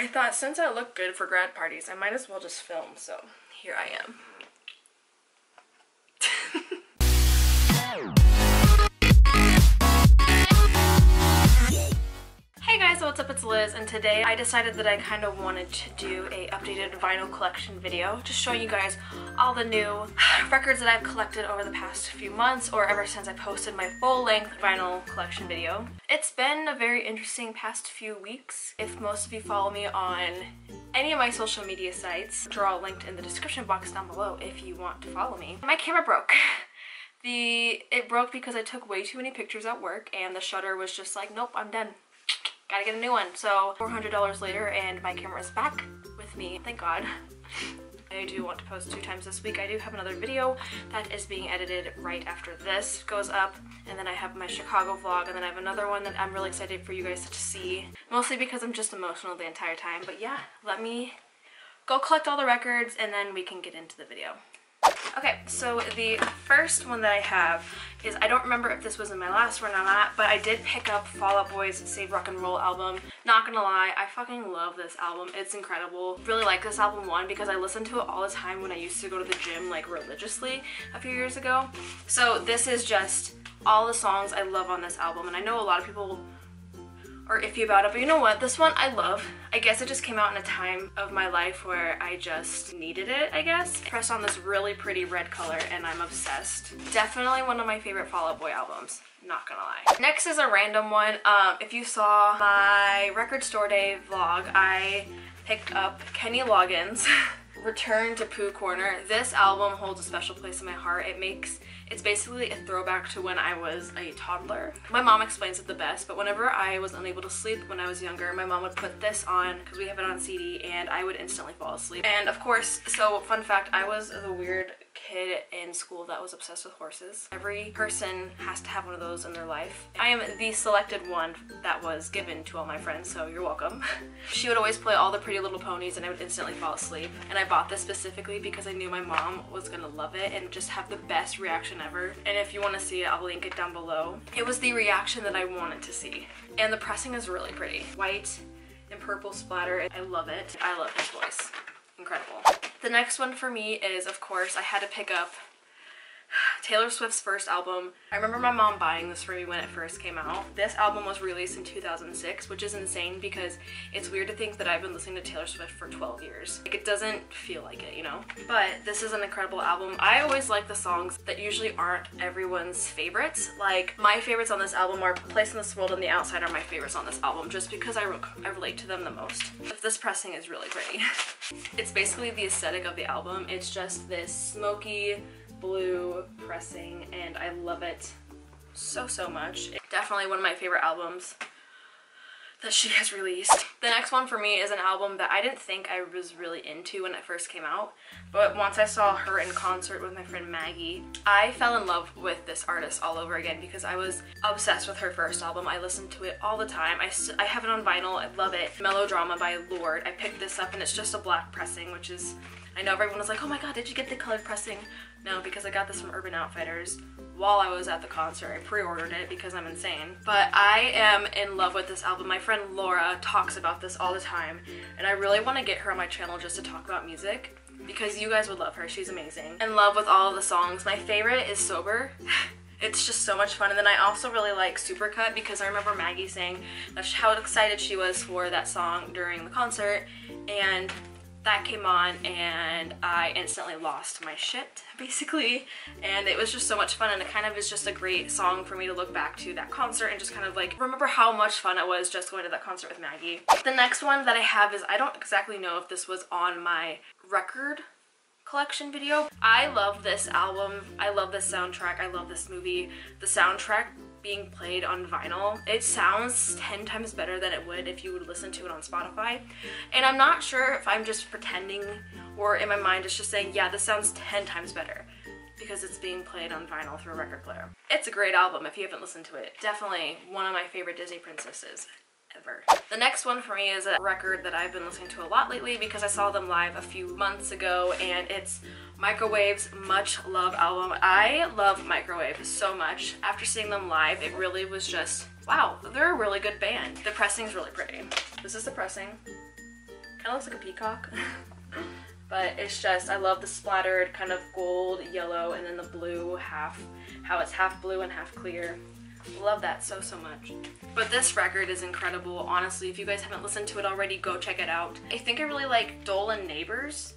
I thought since I look good for grad parties, I might as well just film, so here I am. Hey guys, what's up? It's Liz, and today I decided that I kind of wanted to do a updated vinyl collection video, just showing you guys all the new records that I've collected over the past few months, or ever since I posted my full-length vinyl collection video. It's been a very interesting past few weeks. If most of you follow me on any of my social media sites, which are all linked in the description box down below if you want to follow me. My camera broke. It broke because I took way too many pictures at work, and the shutter was just like, nope, I'm done. Gotta get a new one. So $400 later, and my camera is back with me, thank God. I do want to post 2 times this week. I do have another video that is being edited right after this goes up, and then I have my Chicago vlog, and then I have another one that I'm really excited for you guys to see, mostly because I'm just emotional the entire time. But yeah, let me go collect all the records and then we can get into the video. Okay, so the first one that I have is, I don't remember if this was in my last one or not, but I did pick up Fall Out Boy's Save Rock and Roll album. Not gonna lie, I fucking love this album. It's incredible. Really like this album, one, because I listened to it all the time when I used to go to the gym, like, religiously a few years ago. So this is just all the songs I love on this album, and I know a lot of people are iffy about it, but you know what? This one I love. I guess it just came out in a time of my life where I just needed it, I guess. Pressed on this really pretty red color, and I'm obsessed. Definitely one of my favorite Fall Out Boy albums, not gonna lie. Next is a random one. If you saw my record store day vlog, I picked up Kenny Loggins' Return to Pooh Corner. This album holds a special place in my heart. It's basically a throwback to when I was a toddler. My mom explains it the best, but whenever I was unable to sleep when I was younger, my mom would put this on, because we have it on CD, and I would instantly fall asleep. And of course, so fun fact, I was the weird kid in school that was obsessed with horses. Every person has to have one of those in their life. I am the selected one that was given to all my friends, so you're welcome. She would always play all the Pretty Little Ponies, and I would instantly fall asleep. And I bought this specifically because I knew my mom was gonna love it and just have the best reaction ever. And if you want to see it, I'll link it down below. It was the reaction that I wanted to see. And the pressing is really pretty. White and purple splatter. I love it. I love his voice. Incredible. The next one for me is, of course, I had to pick up Taylor Swift's first album. I remember my mom buying this for me when it first came out. This album was released in 2006, which is insane because it's weird to think that I've been listening to Taylor Swift for 12 years. Like, it doesn't feel like it, you know? But this is an incredible album. I always like the songs that usually aren't everyone's favorites. Like, my favorites on this album are Place in This World and The Outside are my favorites on this album, just because I relate to them the most. But this pressing is really pretty. It's basically the aesthetic of the album. It's just this smoky blue pressing, and I love it so much. Definitely one of my favorite albums that she has released. The next one for me is an album that I didn't think I was really into when it first came out, but once I saw her in concert with my friend Maggie, I fell in love with this artist all over again because I was obsessed with her first album. I listened to it all the time. I have it on vinyl. I love it. Melodrama by Lorde. I picked this up and it's just a black pressing, which is, I know everyone was like, oh my god, did you get the colored pressing? No, because I got this from Urban Outfitters while I was at the concert. I pre-ordered it because I'm insane. But I am in love with this album. My friend Laura talks about this all the time, and I really want to get her on my channel just to talk about music because you guys would love her. She's amazing. In love with all of the songs. My favorite is Sober. It's just so much fun. And then I also really like Supercut because I remember Maggie saying how excited she was for that song during the concert, and that came on and I instantly lost my shit, basically. And it was just so much fun, and it kind of is just a great song for me to look back to that concert and just kind of like remember how much fun it was just going to that concert with Maggie. The next one that I have is, I don't exactly know if this was on my record collection video. I love this album. I love this soundtrack. I love this movie. The soundtrack being played on vinyl, it sounds 10 times better than it would if you would listen to it on Spotify. And I'm not sure if I'm just pretending or in my mind it's just saying, yeah, this sounds 10 times better because it's being played on vinyl through a record player. It's a great album if you haven't listened to it. Definitely one of my favorite Disney princesses ever. The next one for me is a record that I've been listening to a lot lately because I saw them live a few months ago, and it's Microwave's Much Love album. I love Microwave so much. After seeing them live, it really was just, wow, they're a really good band. The pressing's really pretty. This is the pressing. Kind of looks like a peacock. But it's just, I love the splattered kind of gold, yellow, and then the blue half, how it's half blue and half clear. Love that so much. But this record is incredible. Honestly, if you guys haven't listened to it already, go check it out. I think I really like Dole and Neighbors.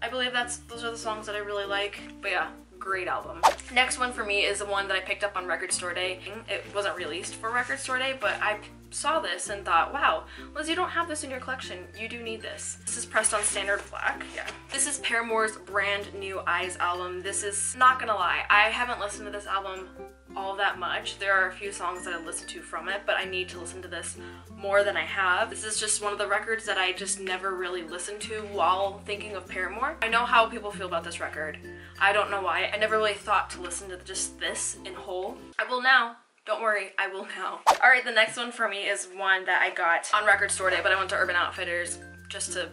I believe those are the songs that I really like. But yeah, great album. Next one for me is the one that I picked up on Record Store Day. It wasn't released for Record Store Day, but I saw this and thought, wow, Liz, you don't have this in your collection. You do need this. This is pressed on standard black. Yeah. This is Paramore's brand new Eyes album. This is, not gonna lie, I haven't listened to this album all that much. There are a few songs that I listened to from it, but I need to listen to this more than I have. This is just one of the records that I just never really listened to while thinking of Paramore. I know how people feel about this record. I don't know why. I never really thought to listen to just this in whole. I will now. Don't worry, I will now. Alright, the next one for me is one that I got on Record Store Day, but I went to Urban Outfitters just to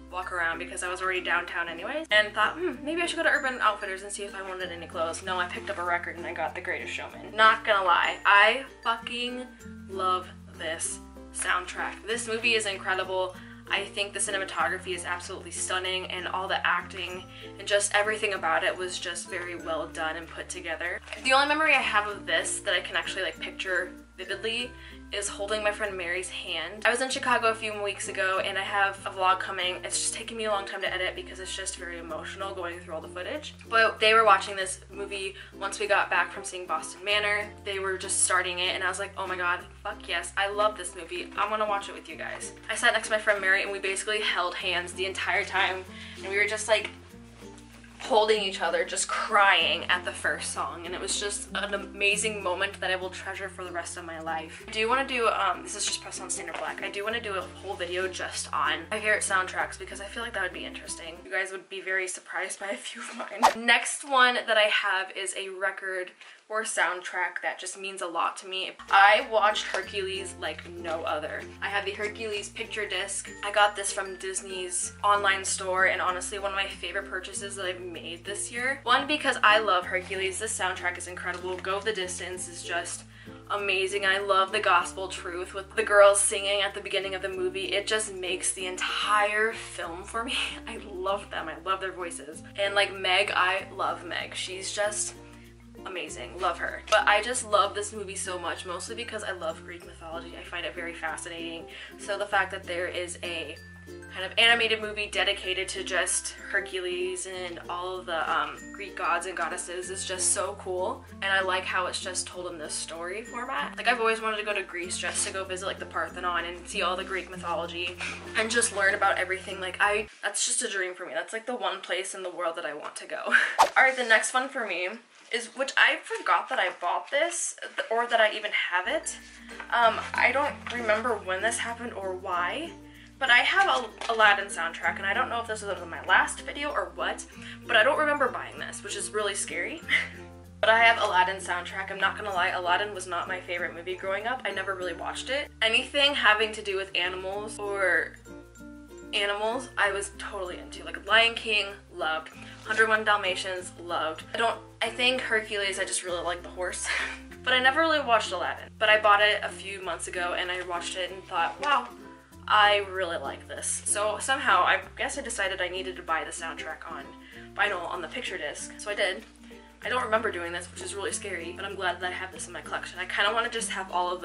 walk around because I was already downtown anyways, and thought, maybe I should go to Urban Outfitters and see if I wanted any clothes. No, I picked up a record and I got The Greatest Showman. Not gonna lie, I fucking love this soundtrack. This movie is incredible. I think the cinematography is absolutely stunning, and all the acting and just everything about it was just very well done and put together. The only memory I have of this that I can actually like picture vividly is holding my friend Mary's hand. I was in Chicago a few weeks ago and I have a vlog coming. It's just taking me a long time to edit because it's just very emotional going through all the footage. But they were watching this movie once we got back from seeing Boston Manor. They were just starting it and I was like, oh my god, fuck yes, I love this movie. I want to watch it with you guys. I sat next to my friend Mary and we basically held hands the entire time and we were just like holding each other, just crying at the first song, and it was just an amazing moment that I will treasure for the rest of my life. I do want to do, this is just pressed on standard black, I do want to do a whole video just on my favorite soundtracks because I feel like that would be interesting. You guys would be very surprised by a few of mine. Next one that I have is a record or soundtrack that just means a lot to me. I watched Hercules like no other. I have the Hercules picture disc. I got this from Disney's online store, and honestly one of my favorite purchases that I've made this year. One, because I love Hercules. This soundtrack is incredible. Go the Distance is just amazing. I love the gospel truth with the girls singing at the beginning of the movie. It just makes the entire film for me. I love them. I love their voices. And like Meg, I love Meg. She's just amazing. Love her. But I just love this movie so much, mostly because I love Greek mythology. I find it very fascinating. So the fact that there is a kind of animated movie dedicated to just Hercules and all of the Greek gods and goddesses is just so cool. And I like how it's just told in this story format. Like I've always wanted to go to Greece just to go visit like the Parthenon and see all the Greek mythology and just learn about everything. Like that's just a dream for me. That's like the one place in the world that I want to go. Alright, the next one for me is, which I forgot that I bought this or that I even have it. I don't remember when this happened or why, but I have a Aladdin soundtrack, and I don't know if this was in my last video or what, but I don't remember buying this, which is really scary. But I have Aladdin soundtrack. I'm not gonna lie, Aladdin was not my favorite movie growing up. I never really watched it. Anything having to do with animals I was totally into. Like Lion King, loved. 101 Dalmatians, loved. I think Hercules, I just really like the horse. But I never really watched Aladdin. But I bought it a few months ago and I watched it and thought, wow, I really like this. So somehow, I guess I decided I needed to buy the soundtrack on vinyl on the picture disc. So I did. I don't remember doing this, which is really scary, but I'm glad that I have this in my collection. I kind of want to just have all of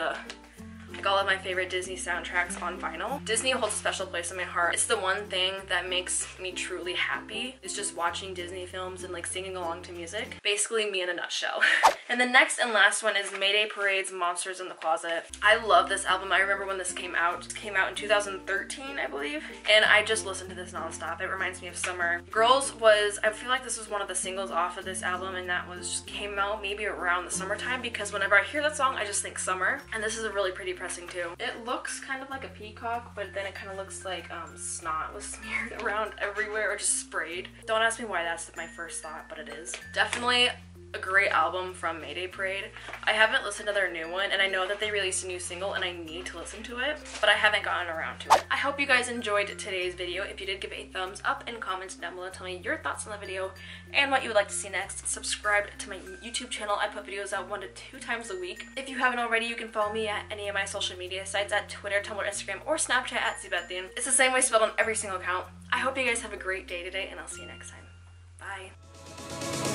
my favorite Disney soundtracks on vinyl. Disney holds a special place in my heart. It's the one thing that makes me truly happy, is just watching Disney films and like singing along to music. Basically me in a nutshell. And the next and last one is Mayday Parade's Monsters in the Closet. I love this album. I remember when this came out. It came out in 2013, I believe. And I just listened to this nonstop. It reminds me of summer. Girls was, I feel like this was one of the singles off of this album, and that came out maybe around the summertime, because whenever I hear that song, I just think summer. And this is a really pretty pressing too. It looks kind of like a peacock, but then it kind of looks like snot was smeared around everywhere or just sprayed. Don't ask me why that's my first thought, but it is. Definitely a great album from Mayday Parade. I haven't listened to their new one, and I know that they released a new single and I need to listen to it, but I haven't gotten around to it. I hope you guys enjoyed today's video. If you did, give it a thumbs up and comment down below. Tell me your thoughts on the video and what you would like to see next. Subscribe to my YouTube channel. I put videos out 1 to 2 times a week. If you haven't already, you can follow me at any of my social media sites at Twitter, Tumblr, Instagram, or Snapchat at Zbethian. It's the same way spelled on every single account. I hope you guys have a great day today, and I'll see you next time. Bye.